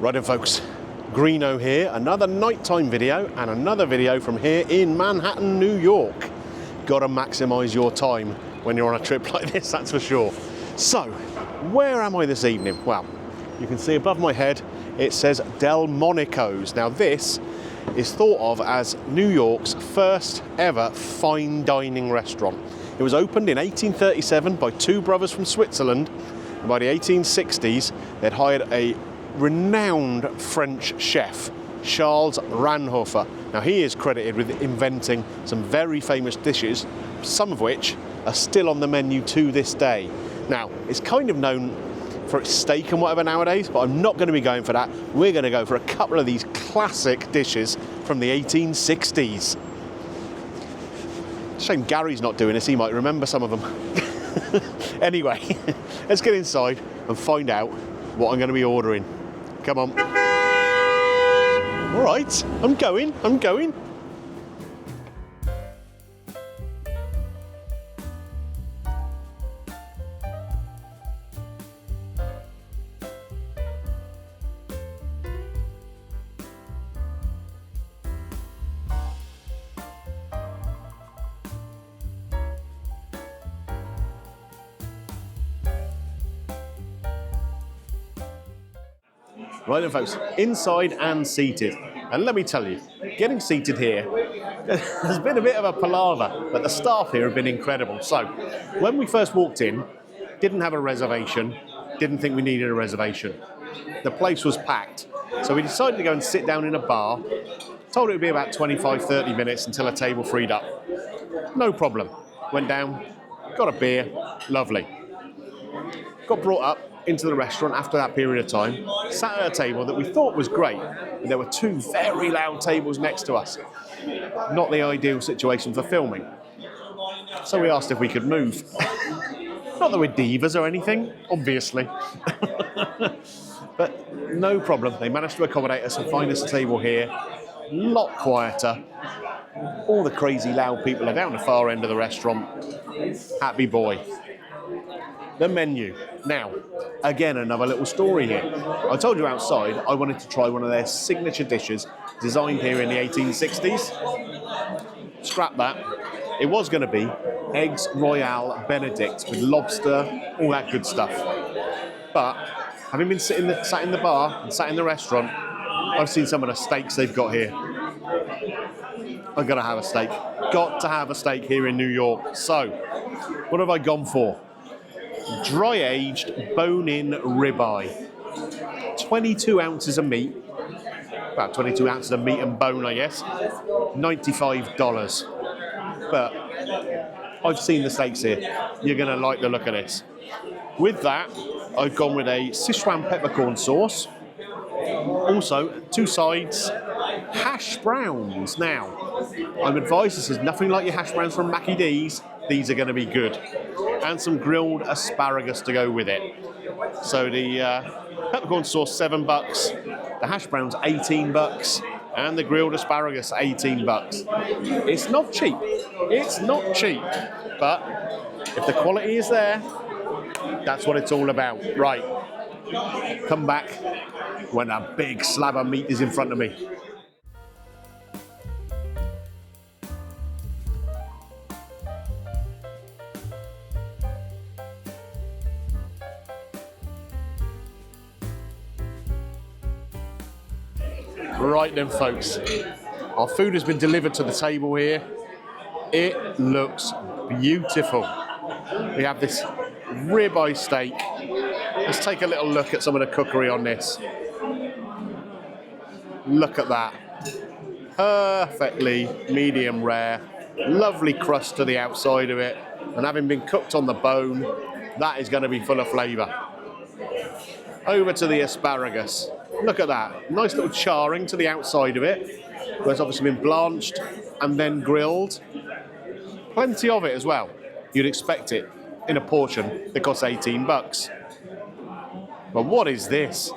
Right then folks, Greeno here, another nighttime video and another video from here in Manhattan, New York. Gotta maximise your time when you're on a trip like this, that's for sure. So, where am I this evening? Well, you can see above my head, it says Delmonico's. Now this is thought of as New York's first ever fine dining restaurant. It was opened in 1837 by two brothers from Switzerland, and by the 1860s, they'd hired a renowned French chef, Charles Ranhofer. Now he is credited with inventing some very famous dishes, some of which are still on the menu to this day. Now, it's kind of known for its steak and whatever nowadays, but I'm not going to be going for that. We're going to go for a couple of these classic dishes from the 1860s. Shame Gary's not doing this, he might remember some of them. Anyway, let's get inside and find out what I'm going to be ordering. Come on. All right, I'm going. Right then folks, inside and seated. And let me tell you, getting seated here has been a bit of a palaver, but the staff here have been incredible. So, when we first walked in, didn't have a reservation, didn't think we needed a reservation. The place was packed. So we decided to go and sit down in a bar, told it would be about 25-30 minutes until a table freed up. No problem. Went down, got a beer, lovely. Got brought up into the restaurant after that period of time, sat at a table that we thought was great, but there were two very loud tables next to us. Not the ideal situation for filming. So we asked if we could move. Not that we're divas or anything, obviously. But no problem, they managed to accommodate us and find us a table here, a lot quieter. All the crazy loud people are down the far end of the restaurant. Happy boy. The menu. Now, again, another little story here. I told you outside I wanted to try one of their signature dishes designed here in the 1860s. Scrap that. It was going to be Eggs Royale Benedict with lobster, all that good stuff. But having been sat in the bar and sat in the restaurant, I've seen some of the steaks they've got here. I've got to have a steak. Got to have a steak here in New York. So, what have I gone for? Dry-aged bone-in ribeye. 22 ounces of meat. About 22 ounces of meat and bone, I guess. $95. But I've seen the steaks here. You're going to like the look of this. With that, I've gone with a Sichuan peppercorn sauce. Also, two sides, hash browns. Now, I'm advised this is nothing like your hash browns from Mackie D's. These are going to be good. And some grilled asparagus to go with it. So the peppercorn sauce, $7. The hash browns, $18. And the grilled asparagus, $18. It's not cheap. It's not cheap. But if the quality is there, that's what it's all about. Right. Come back when a big slab of meat is in front of me. Right then folks, our food has been delivered to the table here. It looks beautiful. We have this ribeye steak. Let's take a little look at some of the cookery on this. Look at that. Perfectly medium rare. Lovely crust to the outside of it. And having been cooked on the bone, that is going to be full of flavour. Over to the asparagus. Look at that. Nice little charring to the outside of it. Where it's obviously been blanched and then grilled. Plenty of it as well. You'd expect it in a portion that costs $18. But what is this?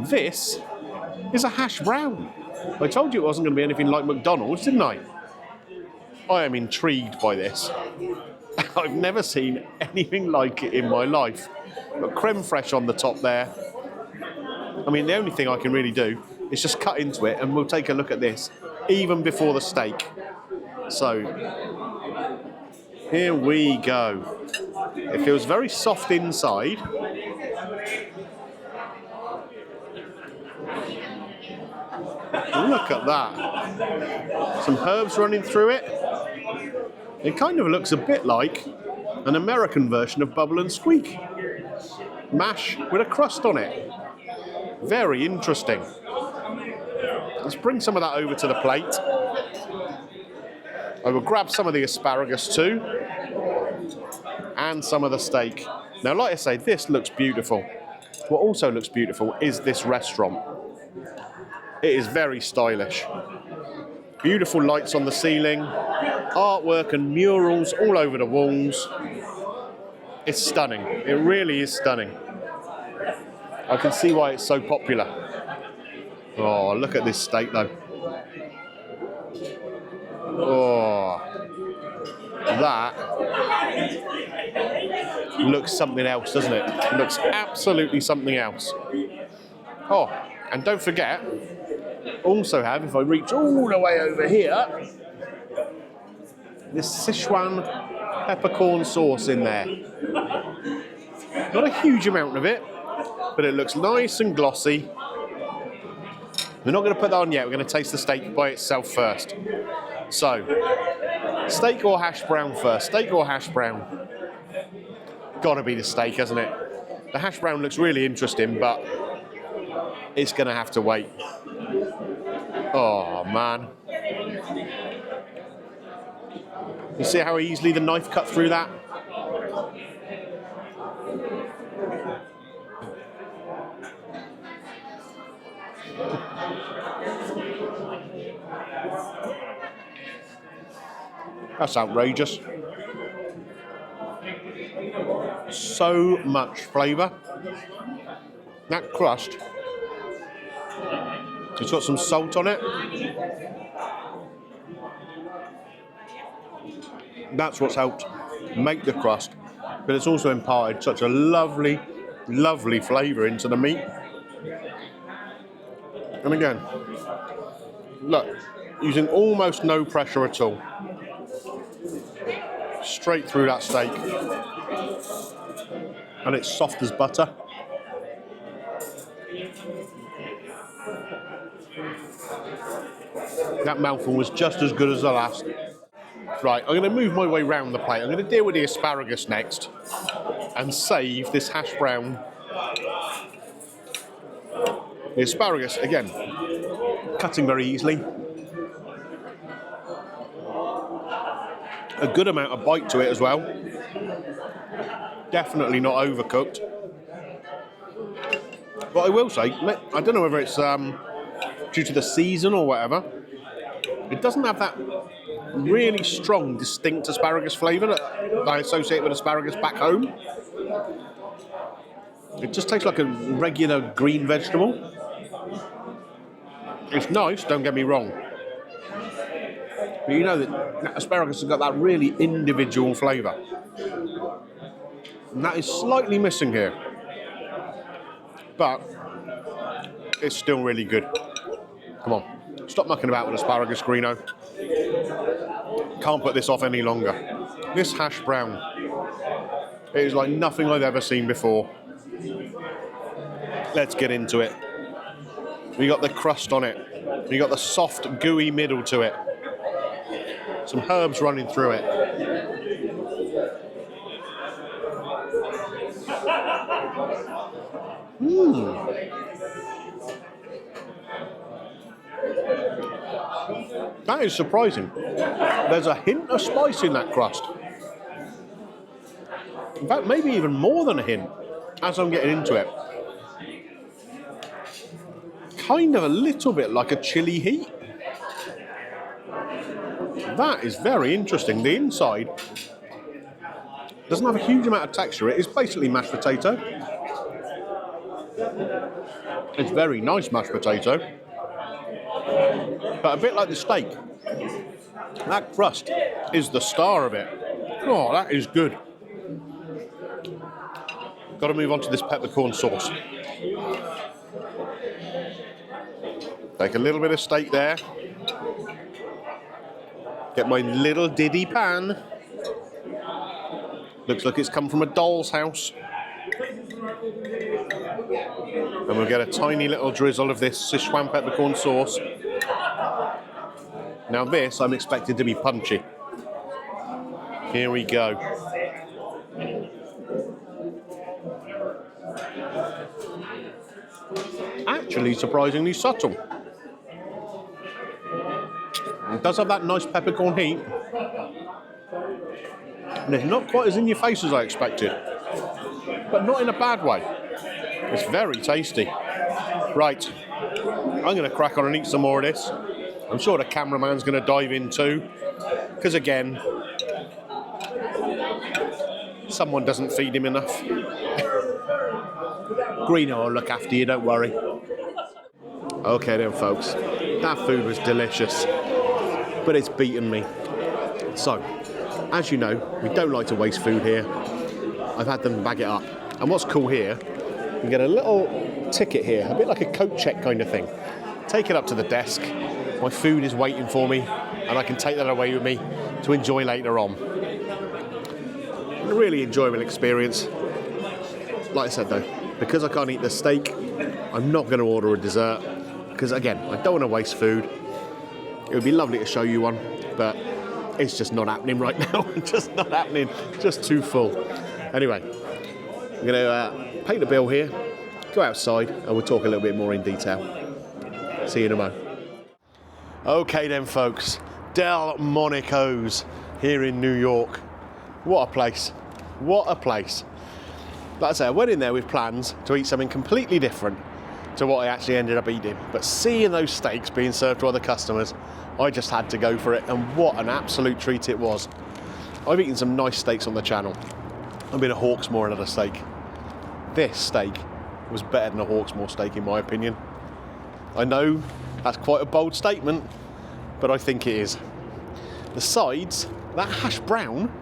This is a hash brown. I told you it wasn't going to be anything like McDonald's, didn't I? I am intrigued by this. I've never seen anything like it in my life. Got creme fraiche on the top there. I mean, the only thing I can really do is just cut into it, and we'll take a look at this, even before the steak. So, here we go. It feels very soft inside. Look at that. Some herbs running through it. It kind of looks a bit like an American version of Bubble and Squeak. Mash with a crust on it. Very interesting. Let's bring some of that over to the plate. I will grab some of the asparagus too. And some of the steak. Now, like I say, this looks beautiful. What also looks beautiful is this restaurant. It is very stylish. Beautiful lights on the ceiling, artwork and murals all over the walls. It's stunning. It really is stunning. I can see why it's so popular. Oh, look at this steak though. Oh, that looks something else, doesn't it? It looks absolutely something else. Oh, and don't forget, also have, if I reach all the way over here, this Sichuan peppercorn sauce in there. Not a huge amount of it, but it looks nice and glossy. We're not going to put that on yet. We're going to taste the steak by itself first. So, steak or hash brown first? Steak or hash brown? Gotta be the steak, hasn't it? The hash brown looks really interesting, but it's going to have to wait. Oh, man. You see how easily the knife cut through that? That's outrageous. So much flavour. That crust, it's got some salt on it. That's what's helped make the crust, but it's also imparted such a lovely, lovely flavour into the meat. And again, look, using almost no pressure at all. Straight through that steak. And it's soft as butter. That mouthful was just as good as the last. Right, I'm going to move my way round the plate. I'm going to deal with the asparagus next and save this hash brown. The asparagus, again, cutting very easily. A good amount of bite to it as well. Definitely not overcooked. But I will say, I don't know whether it's due to the season or whatever, it doesn't have that really strong, distinct asparagus flavour that I associate with asparagus back home. It just tastes like a regular green vegetable. It's nice, don't get me wrong. But you know that asparagus has got that really individual flavour. And that is slightly missing here. But it's still really good. Come on, stop mucking about with asparagus, Greeno. Can't put this off any longer. This hash brown, it is like nothing I've ever seen before. Let's get into it. We got the crust on it. We got the soft, gooey middle to it. Some herbs running through it. That is surprising. There's a hint of spice in that crust. In fact, maybe even more than a hint as I'm getting into it. Kind of a little bit like a chili heat. That is very interesting. The inside doesn't have a huge amount of texture. It is basically mashed potato. It's very nice mashed potato. But a bit like the steak, that crust is the star of it. Oh, that is good. Got to move on to this peppercorn sauce. Take a little bit of steak there. Get my little diddy pan. Looks like it's come from a doll's house. And we'll get a tiny little drizzle of this Sichuan peppercorn sauce. Now this, I'm expected to be punchy. Here we go. Actually, surprisingly subtle. It does have that nice peppercorn heat. And it's not quite as in your face as I expected. But not in a bad way. It's very tasty. Right. I'm going to crack on and eat some more of this. I'm sure the cameraman's going to dive in too. Because again, someone doesn't feed him enough. Greeno will look after you, don't worry. Okay then folks, that food was delicious, but it's beaten me. So, as you know, we don't like to waste food here. I've had them bag it up. And what's cool here, you get a little ticket here, a bit like a coat check kind of thing. Take it up to the desk, my food is waiting for me, and I can take that away with me to enjoy later on. A really enjoyable experience. Like I said though, because I can't eat the steak, I'm not going to order a dessert, because again, I don't want to waste food. It would be lovely to show you one, but it's just not happening right now. Just not happening, just too full. Anyway, I'm going to pay the bill here, go outside, and we'll talk a little bit more in detail. See you in a moment. Okay then folks, Delmonico's here in New York. What a place, what a place. Like I say, I went in there with plans to eat something completely different to what I actually ended up eating. But seeing those steaks being served to other customers, I just had to go for it, and what an absolute treat it was. I've eaten some nice steaks on the channel. I've been a Hawksmoor and had a steak. This steak was better than a Hawksmoor steak in my opinion. I know that's quite a bold statement, but I think it is. The sides, that hash brown,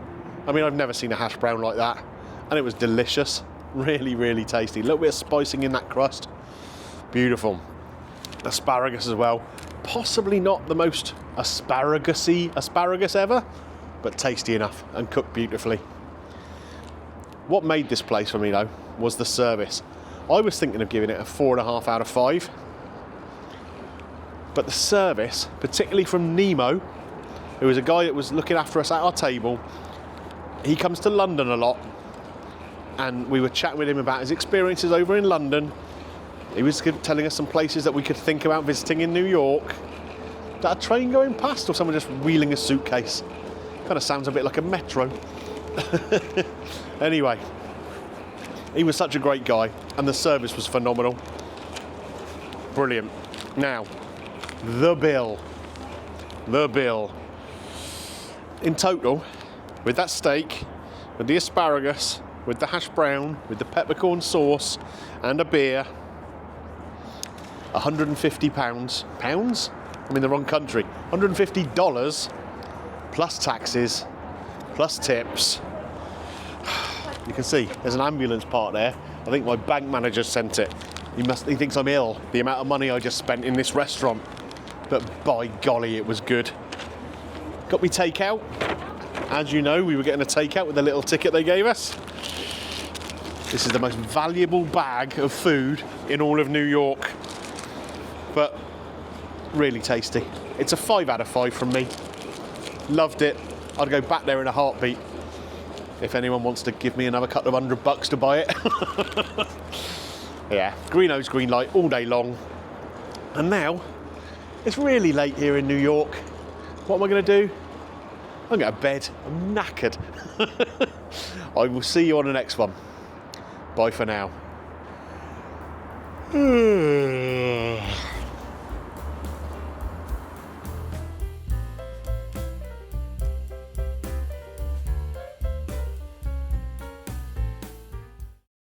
I mean, I've never seen a hash brown like that, and it was delicious. Really, really tasty. A little bit of spicing in that crust. Beautiful. Asparagus as well. Possibly not the most asparagus-y asparagus ever, but tasty enough and cooked beautifully. What made this place for me though was the service. I was thinking of giving it a 4.5 out of 5. But the service, particularly from Nemo, who was a guy that was looking after us at our table, he comes to London a lot, and we were chatting with him about his experiences over in London. He was telling us some places that we could think about visiting in New York. That a train going past or someone just wheeling a suitcase? Kind of sounds a bit like a metro. Anyway, he was such a great guy, and the service was phenomenal. Brilliant. Now, the bill. The bill. In total, with that steak, with the asparagus, with the hash brown, with the peppercorn sauce, and a beer, £150. Pounds? I'm in the wrong country. $150 plus taxes, plus tips. You can see there's an ambulance part there. I think my bank manager sent it. He thinks I'm ill, the amount of money I just spent in this restaurant. But by golly, it was good. Got me takeout. As you know, we were getting a takeout with the little ticket they gave us. This is the most valuable bag of food in all of New York. But really tasty. It's a 5 out of 5 from me. Loved it. I'd go back there in a heartbeat if anyone wants to give me another couple of $100 to buy it. Yeah, Greeno's green light all day long. And now, it's really late here in New York. What am I going to do? I'm going to bed. I'm knackered. I will see you on the next one. Bye for now.